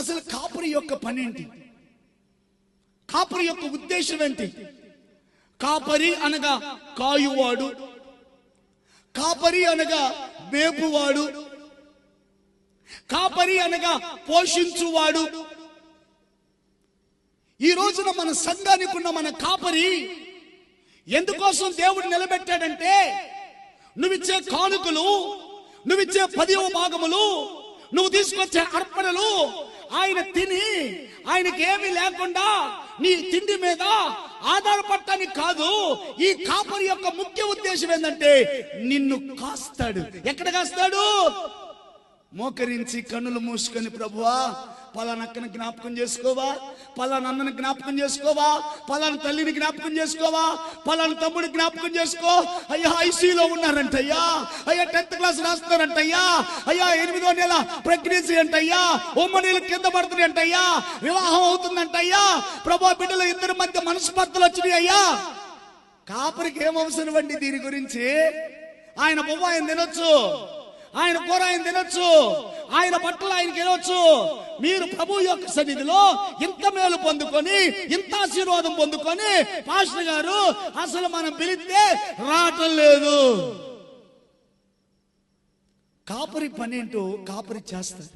అసలు కాపరి యొక్క పని ఏంటి? కాపరి యొక్క ఉద్దేశం ఏంటి? కాపరి అనగా కాయువాడు, కాపరి అనగా మేపువాడు, కాపరి అనగా పోషించువాడు. ఈ రోజున మన సంఘానికి ఉన్న మన కాపరి ఎందుకోసం దేవుడు నిలబెట్టాడంటే, నువ్విచ్చే కానుకలు, నువ్విచ్చే 10వ భాగములు, నువ్వు తీసుకొచ్చే అర్పణలు ఆయన తిని ఆయనకి ఏమీ లేకుండా నీ తిండి మీద ఆధారపడటానికి కాదు. ఈ కాపరి యొక్క ముఖ్య ఉద్దేశం ఏంటంటే నిన్ను కాస్తాడు. ఎక్కడ కాస్తాడు? మోకరించి కన్నులు మూసుకొని, ప్రభువా పలానా అక్కని జ్ఞాపకం చేసుకోవా, పలానా అన్నని జ్ఞాపకం చేసుకోవా, పలానా తల్లిని జ్ఞాపకం చేసుకోవా, పలానా తమ్ముడి జ్ఞాపకం చేసుకో. అయ్యా ఐసీలో ఉన్నారంటయ్యా, అయ్యా 10th క్లాస్ రాస్తున్నారంటయ్యా, అయ్యా 8వ నెల ప్రెగ్నెన్సీ అంటయ్యా, ఉమ్మనీళ్ళు కింద పడుతుంది అంటయ్యా, వివాహం అవుతుందంటయ్యా, ప్రభా బిడ్డలు 2 మధ్య మనస్పర్ధలు వచ్చినాయి అయ్యా. కాపరికి ఏం అవసరం అండి దీని గురించి? ఆయన బొమ్మ ఆయన తినొచ్చు, ఆయన కూర ఆయన తినొచ్చు, ఆయన బట్టలు ఆయన తినొచ్చు. మీరు ప్రభు యొక్క సన్నిధిలో ఇంత మేలు పొందుకొని, ఇంత ఆశీర్వాదం పొందుకొని, పాస్టర్ గారు అసలు మనం పిలిస్తే రావటం లేదు. కాపరి పని ఏంటో కాపరి చేస్తారు.